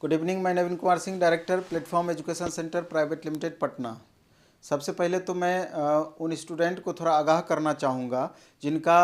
Good evening, मैं Naveen Kumar Singh, director Platform Education Centre Private Limited Patna. सबसे पहले तो मैं उन स्टूडेंट को थोड़ा आगाह करना चाहूँगा जिनका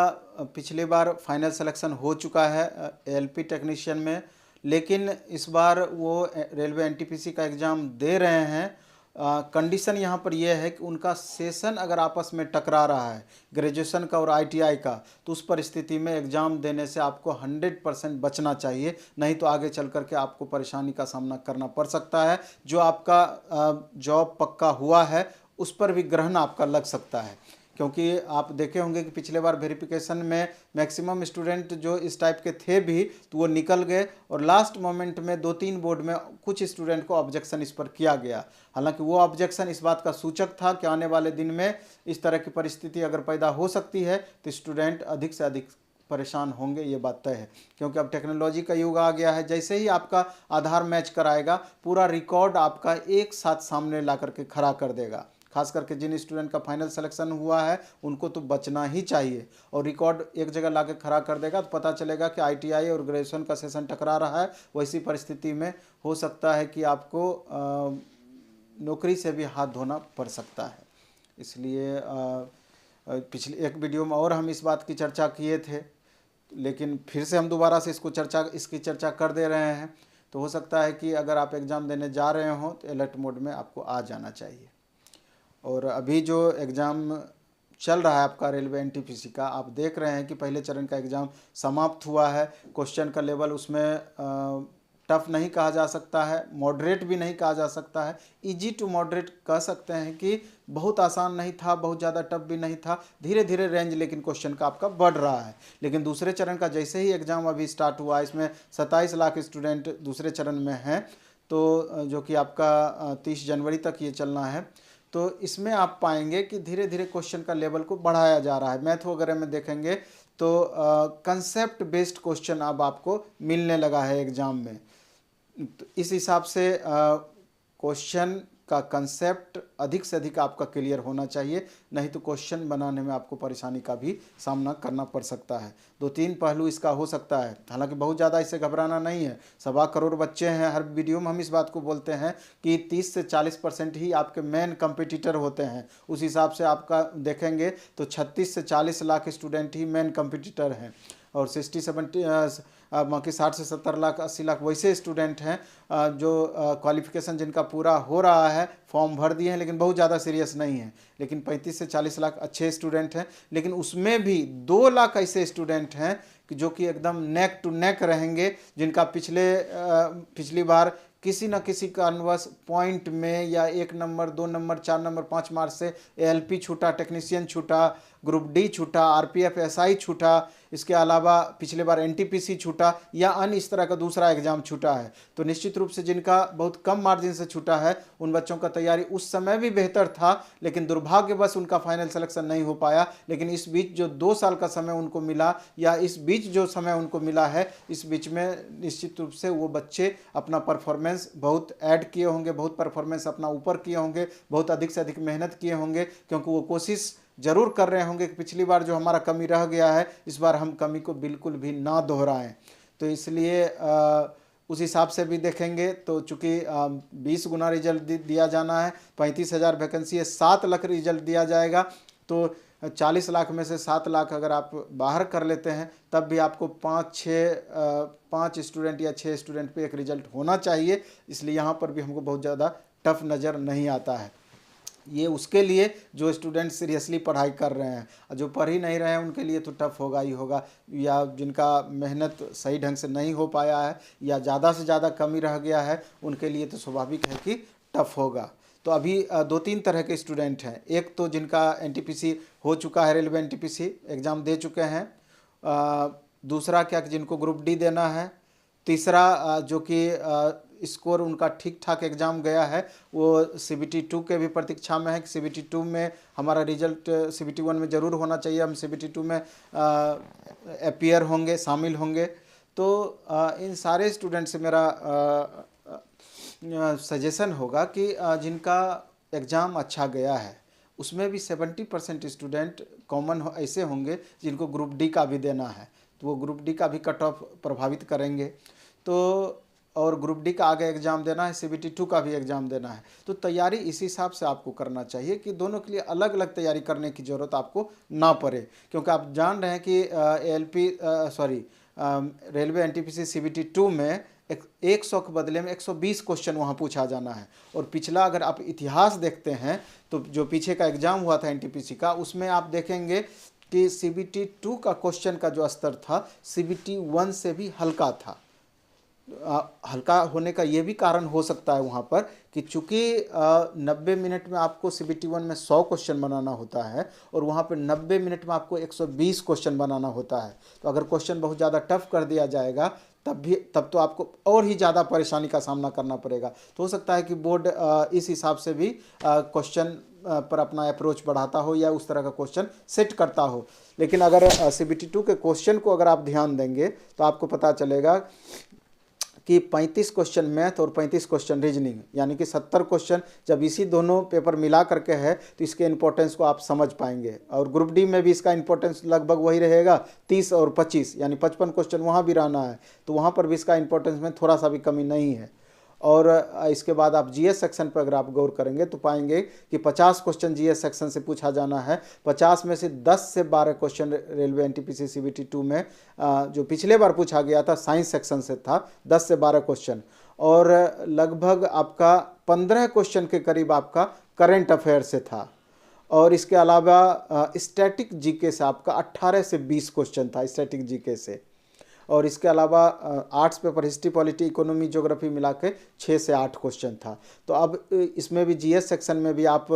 पिछली बार फाइनल सिलेक्शन हो चुका है एलपी टेक्नीशियन में, लेकिन इस बार वो रेलवे एनटीपीसी का एग्ज़ाम दे रहे हैं। कंडीशन यहाँ पर यह है कि उनका सेशन अगर आपस में टकरा रहा है ग्रेजुएशन का और आईटीआई का, तो उस परिस्थिति में एग्ज़ाम देने से आपको 100% बचना चाहिए, नहीं तो आगे चल कर के आपको परेशानी का सामना करना पड़ सकता है। जो आपका जॉब पक्का हुआ है उस पर भी ग्रहण आपका लग सकता है, क्योंकि आप देखे होंगे कि पिछले बार वेरिफिकेशन में मैक्सिमम स्टूडेंट जो इस टाइप के थे भी तो वो निकल गए, और लास्ट मोमेंट में 2-3 बोर्ड में कुछ स्टूडेंट को ऑब्जेक्शन इस पर किया गया। हालांकि वो ऑब्जेक्शन इस बात का सूचक था कि आने वाले दिन में इस तरह की परिस्थिति अगर पैदा हो सकती है तो स्टूडेंट अधिक से अधिक परेशान होंगे, ये बात तय है। क्योंकि अब टेक्नोलॉजी का युग आ गया है, जैसे ही आपका आधार मैच कराएगा पूरा रिकॉर्ड आपका एक साथ सामने ला करके खड़ा कर देगा। खास करके जिन स्टूडेंट का फाइनल सिलेक्शन हुआ है उनको तो बचना ही चाहिए, और रिकॉर्ड एक जगह ला के खड़ा कर देगा तो पता चलेगा कि आईटीआई और ग्रेजुएशन का सेशन टकरा रहा है। वैसी परिस्थिति में हो सकता है कि आपको नौकरी से भी हाथ धोना पड़ सकता है। इसलिए पिछले एक वीडियो में और हम इस बात की चर्चा किए थे, लेकिन फिर से हम दोबारा से इसकी चर्चा कर दे रहे हैं। तो हो सकता है कि अगर आप एग्ज़ाम देने जा रहे हों तो अलर्ट मोड में आपको आ जाना चाहिए। और अभी जो एग्ज़ाम चल रहा है आपका रेलवे एनटीपीसी का, आप देख रहे हैं कि पहले चरण का एग्ज़ाम समाप्त हुआ है। क्वेश्चन का लेवल उसमें टफ नहीं कहा जा सकता है, मॉडरेट भी नहीं कहा जा सकता है, इजी टू मॉडरेट कह सकते हैं कि बहुत आसान नहीं था, बहुत ज़्यादा टफ भी नहीं था। धीरे धीरे रेंज लेकिन क्वेश्चन का आपका बढ़ रहा है। लेकिन दूसरे चरण का जैसे ही एग्ज़ाम अभी स्टार्ट हुआ, इसमें 27 लाख स्टूडेंट दूसरे चरण में हैं, तो जो कि आपका 30 जनवरी तक ये चलना है। तो इसमें आप पाएंगे कि धीरे धीरे क्वेश्चन का लेवल को बढ़ाया जा रहा है। मैथ वगैरह में देखेंगे तो कंसेप्ट बेस्ड क्वेश्चन अब आपको मिलने लगा है एग्ज़ाम में। तो इस हिसाब से क्वेश्चन का कंसेप्ट अधिक से अधिक आपका क्लियर होना चाहिए, नहीं तो क्वेश्चन बनाने में आपको परेशानी का भी सामना करना पड़ सकता है। 2-3 पहलू इसका हो सकता है, हालांकि बहुत ज़्यादा इससे घबराना नहीं है। 1.25 करोड़ बच्चे हैं, हर वीडियो में हम इस बात को बोलते हैं कि 30 से 40% ही आपके मेन कंपिटिटर होते हैं। उस हिसाब से आपका देखेंगे तो 36 से 40 लाख स्टूडेंट ही मेन कंपिटिटर हैं, और 60 से 70 लाख 80 लाख वैसे स्टूडेंट हैं जो क्वालिफिकेशन जिनका पूरा हो रहा है, फॉर्म भर दिए हैं लेकिन बहुत ज़्यादा सीरियस नहीं है। लेकिन 35 से 40 लाख अच्छे स्टूडेंट हैं, लेकिन उसमें भी 2 लाख ऐसे स्टूडेंट हैं कि जो कि एकदम नेक टू नेक रहेंगे, जिनका पिछली बार किसी न किसी कारणवश पॉइंट में या 1 नंबर 2 नंबर 4 नंबर 5 मार्क्स से एएलपी छूटा, टेक्नीशियन छूटा, ग्रुप डी छूटा, आरपीएफ एसआई छूटा, इसके अलावा पिछले बार एनटीपीसी छूटा या अन्य इस तरह का दूसरा एग्जाम छूटा है। तो निश्चित रूप से जिनका बहुत कम मार्जिन से छूटा है उन बच्चों का तैयारी उस समय भी बेहतर था, लेकिन दुर्भाग्यवश उनका फाइनल सिलेक्शन नहीं हो पाया। लेकिन इस बीच जो 2 साल का समय उनको मिला, या इस बीच जो समय उनको मिला है, इस बीच में निश्चित रूप से वो बच्चे अपना परफॉर्मेंस बहुत ऐड किए होंगे, बहुत परफॉर्मेंस अपना ऊपर किए होंगे, बहुत अधिक से अधिक मेहनत किए होंगे, क्योंकि वो कोशिश जरूर कर रहे होंगे कि पिछली बार जो हमारा कमी रह गया है इस बार हम कमी को बिल्कुल भी ना दोहराएं। तो इसलिए उस हिसाब से भी देखेंगे तो चूँकि 20 गुना रिजल्ट दिया जाना है, 35,000 वैकेंसी है, 7 लाख रिजल्ट दिया जाएगा, तो 40 लाख में से 7 लाख अगर आप बाहर कर लेते हैं तब भी आपको 5 स्टूडेंट या 6 स्टूडेंट पे एक रिजल्ट होना चाहिए। इसलिए यहाँ पर भी हमको बहुत ज़्यादा टफ नज़र नहीं आता है। ये उसके लिए जो स्टूडेंट सीरियसली पढ़ाई कर रहे हैं, जो पढ़ ही नहीं रहे हैं उनके लिए तो टफ होगा ही होगा, या जिनका मेहनत सही ढंग से नहीं हो पाया है या ज़्यादा से ज़्यादा कमी रह गया है उनके लिए तो स्वाभाविक है कि टफ होगा। तो अभी 2-3 तरह के स्टूडेंट हैं। एक तो जिनका एनटीपीसी हो चुका है, रेलवे एनटीपीसी एग्ज़ाम दे चुके हैं। दूसरा क्या कि जिनको ग्रुप डी देना है। तीसरा जो कि स्कोर उनका ठीक ठाक एग्ज़ाम गया है, वो सीबीटी 2 के भी प्रतीक्षा में है कि सीबीटी 2 में हमारा रिजल्ट सीबीटी 1 में ज़रूर होना चाहिए, हम सीबीटी 2 में अपीयर होंगे, शामिल होंगे। तो इन सारे स्टूडेंट से मेरा सजेशन होगा कि जिनका एग्ज़ाम अच्छा गया है उसमें भी 70% स्टूडेंट कॉमन ऐसे होंगे जिनको ग्रुप डी का भी देना है, तो वो ग्रुप डी का भी कट ऑफ प्रभावित करेंगे। तो और ग्रुप डी का आगे एग्ज़ाम देना है, CBT 2 का भी एग्ज़ाम देना है। तो तैयारी इस हिसाब से आपको करना चाहिए कि दोनों के लिए अलग अलग तैयारी करने की ज़रूरत आपको ना पड़े, क्योंकि आप जान रहे हैं कि रेलवे NTPC CBT 2 में 100 के बदले में 120 क्वेश्चन वहाँ पूछा जाना है। और पिछला अगर आप इतिहास देखते हैं तो जो पीछे का एग्ज़ाम हुआ था NTPC का, उसमें आप देखेंगे कि CBT 2 का क्वेश्चन का जो स्तर था CBT 1 से भी हल्का था। हल्का होने का ये भी कारण हो सकता है वहाँ पर कि चूँकि 90 मिनट में आपको CBT 1 में 100 क्वेश्चन बनाना होता है और वहाँ पर 90 मिनट में आपको 120 क्वेश्चन बनाना होता है। तो अगर क्वेश्चन बहुत ज़्यादा टफ कर दिया जाएगा तब तो आपको और ही ज़्यादा परेशानी का सामना करना पड़ेगा। तो हो सकता है कि बोर्ड इस हिसाब से भी क्वेश्चन पर अपना अप्रोच बढ़ाता हो या उस तरह का क्वेश्चन सेट करता हो। लेकिन अगर CBT 2 के क्वेश्चन को अगर आप ध्यान देंगे तो आपको पता चलेगा कि 35 क्वेश्चन मैथ और 35 क्वेश्चन रीजनिंग, यानी कि 70 क्वेश्चन जब इसी दोनों पेपर मिला करके है तो इसके इंपॉर्टेंस को आप समझ पाएंगे। और ग्रुप डी में भी इसका इंपॉर्टेंस लगभग वही रहेगा, 30 और 25 यानी 55 क्वेश्चन वहाँ भी रहना है। तो वहाँ पर भी इसका इंपॉर्टेंस में थोड़ा सा भी कमी नहीं है। और इसके बाद आप GS सेक्शन पर अगर आप गौर करेंगे तो पाएंगे कि 50 क्वेश्चन GS सेक्शन से पूछा जाना है। 50 में से 10 से 12 क्वेश्चन रेलवे NTPC CBT 2 में जो पिछले बार पूछा गया था साइंस सेक्शन से था, 10 से 12 क्वेश्चन। और लगभग आपका 15 क्वेश्चन के करीब आपका करंट अफेयर से था। और इसके अलावा स्टैटिक GK से आपका 18 से 20 क्वेश्चन था स्टैटिक GK से। और इसके अलावा arts paper history, polity, economy, geography मिला के 6 से 8 क्वेश्चन था। तो अब इसमें भी GS सेक्शन में भी आप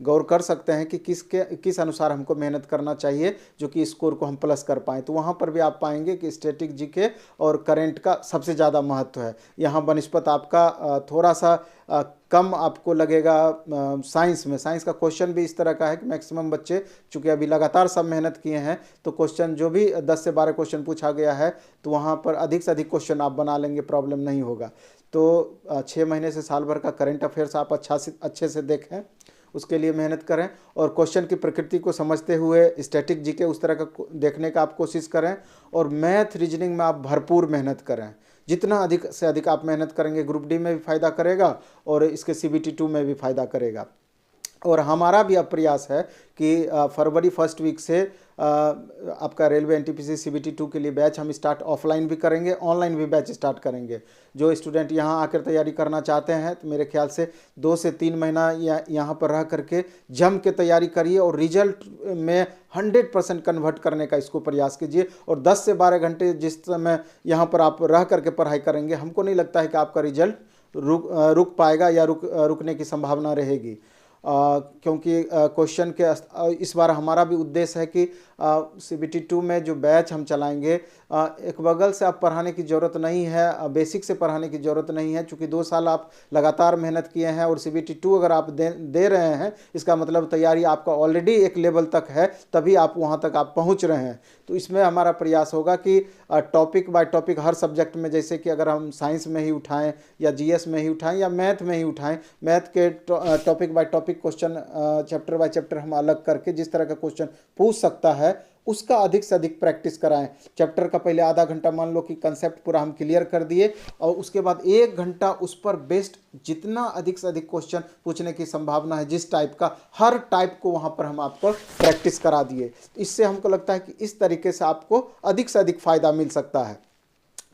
गौर कर सकते हैं कि किस अनुसार हमको मेहनत करना चाहिए जो कि स्कोर को हम प्लस कर पाएँ। तो वहाँ पर भी आप पाएंगे कि स्टैटिक GK और करंट का सबसे ज़्यादा महत्व है। यहाँ बनस्पत आपका थोड़ा सा कम आपको लगेगा साइंस में। साइंस का क्वेश्चन भी इस तरह का है कि मैक्सिमम बच्चे चूँकि अभी लगातार सब मेहनत किए हैं तो क्वेश्चन जो भी 10 से 12 क्वेश्चन पूछा गया है तो वहाँ पर अधिक से अधिक क्वेश्चन आप बना लेंगे, प्रॉब्लम नहीं होगा। तो 6 महीने से साल भर का करंट अफेयर्स आप अच्छे से देखें, उसके लिए मेहनत करें। और क्वेश्चन की प्रकृति को समझते हुए स्टैटिक GK उस तरह का देखने का आप कोशिश करें। और मैथ रीजनिंग में आप भरपूर मेहनत करें। जितना अधिक से अधिक आप मेहनत करेंगे ग्रुप डी में भी फ़ायदा करेगा और इसके CBT 2 में भी फ़ायदा करेगा। और हमारा भी अब प्रयास है कि फरवरी फर्स्ट वीक से आपका रेलवे NTPC CBT 2 के लिए बैच हम स्टार्ट ऑफलाइन भी करेंगे, ऑनलाइन भी बैच स्टार्ट करेंगे। जो स्टूडेंट यहाँ आकर तैयारी करना चाहते हैं तो मेरे ख्याल से 2 से 3 महीना यहाँ पर रह करके जम के तैयारी करिए और रिजल्ट में 100% कन्वर्ट करने का इसको प्रयास कीजिए। और 10 से 12 घंटे जिस समय यहाँ पर आप रह करके पढ़ाई करेंगे, हमको नहीं लगता है कि आपका रिजल्ट रुक पाएगा या रुकने की संभावना रहेगी। क्योंकि क्वेश्चन के इस बार हमारा भी उद्देश्य है कि CBT 2 में जो बैच हम चलाएंगे एक बगल से आप पढ़ाने की ज़रूरत नहीं है, बेसिक से पढ़ाने की ज़रूरत नहीं है। चूँकि 2 साल आप लगातार मेहनत किए हैं और CBT 2 अगर आप दे रहे हैं इसका मतलब तैयारी आपका ऑलरेडी एक लेवल तक है, तभी आप वहाँ तक आप पहुँच रहे हैं। तो इसमें हमारा प्रयास होगा कि topic by topic her subject में, जैसे कि अगर हम साइंस में ही उठाएं या GS में ही उठाएं या मैथ में ही उठाएं, मैथ के topic by topic question chapter by chapter हम अलग करके जिस तरह का क्वेश्चन पूछ सकता है उसका अधिक से अधिक प्रैक्टिस कराएं। चैप्टर का पहले आधा घंटा मान लो कि कंसेप्ट पूरा हम क्लियर कर दिए और उसके बाद 1 घंटा उस पर बेस्ड जितना अधिक से अधिक क्वेश्चन पूछने की संभावना है, जिस टाइप का, हर टाइप को वहाँ पर हम आपको प्रैक्टिस करा दिए। इससे हमको लगता है कि इस तरीके से आपको अधिक से अधिक फ़ायदा मिल सकता है।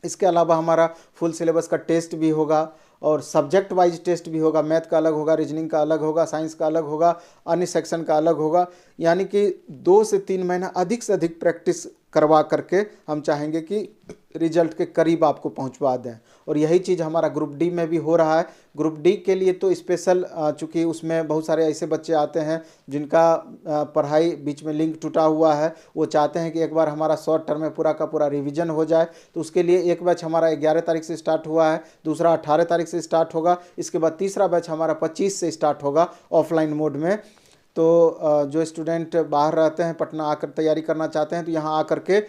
इसके अलावा हमारा फुल सिलेबस का टेस्ट भी होगा और सब्जेक्ट वाइज टेस्ट भी होगा। मैथ का अलग होगा, रीजनिंग का अलग होगा, साइंस का अलग होगा, अन्य सेक्शन का अलग होगा। यानी कि 2 से 3 महीना अधिक से अधिक प्रैक्टिस करवा करके हम चाहेंगे कि रिजल्ट के करीब आपको पहुंचवा दें। और यही चीज़ हमारा ग्रुप डी में भी हो रहा है। ग्रुप डी के लिए तो स्पेशल, चूँकि उसमें बहुत सारे ऐसे बच्चे आते हैं जिनका पढ़ाई बीच में लिंक टूटा हुआ है, वो चाहते हैं कि एक बार हमारा शॉर्ट टर्म में पूरा का पूरा रिवीजन हो जाए। तो उसके लिए एक बैच हमारा 11 तारीख से स्टार्ट हुआ है, दूसरा 18 तारीख से स्टार्ट होगा, इसके बाद तीसरा बैच हमारा 25 से स्टार्ट होगा ऑफलाइन मोड में। तो जो स्टूडेंट बाहर रहते हैं, पटना आकर तैयारी करना चाहते हैं, तो यहाँ आकर के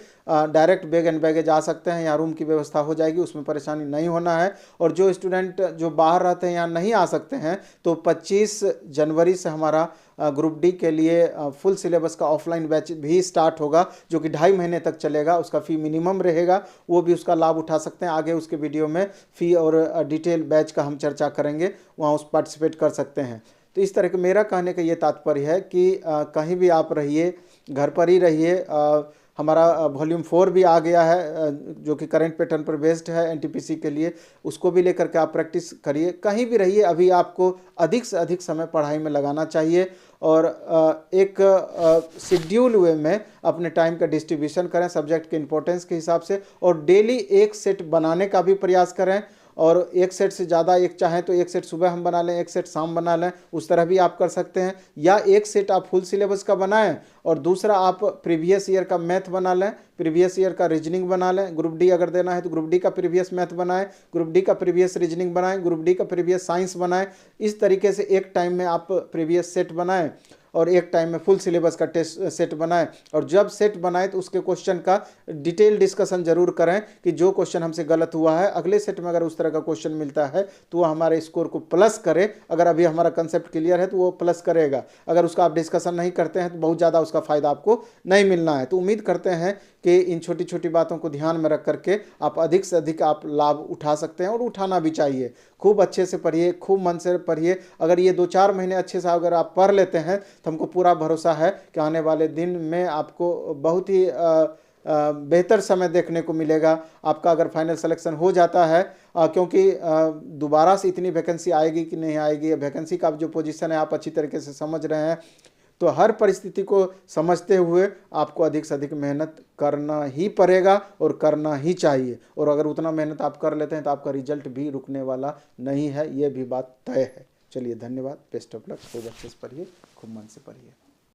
डायरेक्ट बैग एंड बैगेज आ सकते हैं। यहाँ रूम की व्यवस्था हो जाएगी, उसमें परेशानी नहीं होना है। और जो स्टूडेंट जो बाहर रहते हैं, यहाँ नहीं आ सकते हैं, तो 25 जनवरी से हमारा ग्रुप डी के लिए फुल सिलेबस का ऑफलाइन बैच भी स्टार्ट होगा, जो कि 2.5 महीने तक चलेगा। उसका फ़ी मिनिमम रहेगा, वो भी उसका लाभ उठा सकते हैं। आगे उसके वीडियो में फ़ी और डिटेल बैच का हम चर्चा करेंगे, वहाँ उस पार्टिसिपेट कर सकते हैं। तो इस तरह के मेरा कहने का ये तात्पर्य है कि कहीं भी आप रहिए, घर पर ही रहिए। हमारा वॉल्यूम 4 भी आ गया है, जो कि करंट पैटर्न पर बेस्ड है एनटीपीसी के लिए। उसको भी लेकर के आप प्रैक्टिस करिए। कहीं भी रहिए, अभी आपको अधिक से अधिक समय पढ़ाई में लगाना चाहिए और एक शेड्यूल वे में अपने टाइम का डिस्ट्रीब्यूशन करें सब्जेक्ट के इंपॉर्टेंस के हिसाब से, और डेली एक सेट बनाने का भी प्रयास करें। और एक सेट से ज़्यादा, एक चाहें तो एक सेट सुबह हम बना लें, एक सेट शाम बना लें, उस तरह भी आप कर सकते हैं। या एक सेट आप फुल सिलेबस का बनाएं और दूसरा आप प्रीवियस ईयर का मैथ बना लें, प्रीवियस ईयर का रीजनिंग बना लें। ग्रुप डी अगर देना है तो ग्रुप डी का प्रीवियस मैथ बनाएं, ग्रुप डी का प्रीवियस रीजनिंग बनाएं, ग्रुप डी का प्रीवियस साइंस बनाएं। इस तरीके से एक टाइम में आप प्रीवियस सेट बनाएं और एक टाइम में फुल सिलेबस का टेस्ट सेट बनाएं। और जब सेट बनाएं तो उसके क्वेश्चन का डिटेल डिस्कशन जरूर करें कि जो क्वेश्चन हमसे गलत हुआ है, अगले सेट में अगर उस तरह का क्वेश्चन मिलता है तो वो हमारे स्कोर को प्लस करे। अगर अभी हमारा कंसेप्ट क्लियर है तो वो प्लस करेगा। अगर उसका आप डिस्कशन नहीं करते हैं तो बहुत ज़्यादा उसका फ़ायदा आपको नहीं मिलना है। तो उम्मीद करते हैं कि इन छोटी छोटी बातों को ध्यान में रख करके आप अधिक से अधिक आप लाभ उठा सकते हैं, और उठाना भी चाहिए। खूब अच्छे से पढ़िए, खूब मन से पढ़िए। अगर ये 2-4 महीने अच्छे से अगर आप पढ़ लेते हैं तो हमको पूरा भरोसा है कि आने वाले दिन में आपको बहुत ही बेहतर समय देखने को मिलेगा। आपका अगर फाइनल सिलेक्शन हो जाता है, क्योंकि दोबारा से इतनी वैकेंसी आएगी कि नहीं आएगी, वैकेंसी का जो पोजीशन है आप अच्छी तरीके से समझ रहे हैं, तो हर परिस्थिति को समझते हुए आपको अधिक से अधिक मेहनत करना ही पड़ेगा और करना ही चाहिए। और अगर उतना मेहनत आप कर लेते हैं तो आपका रिजल्ट भी रुकने वाला नहीं है, ये भी बात तय है। चलिए, धन्यवाद, बेस्ट ऑफ लक। खूब अच्छे से पढ़िए, खूब मन से पढ़िए।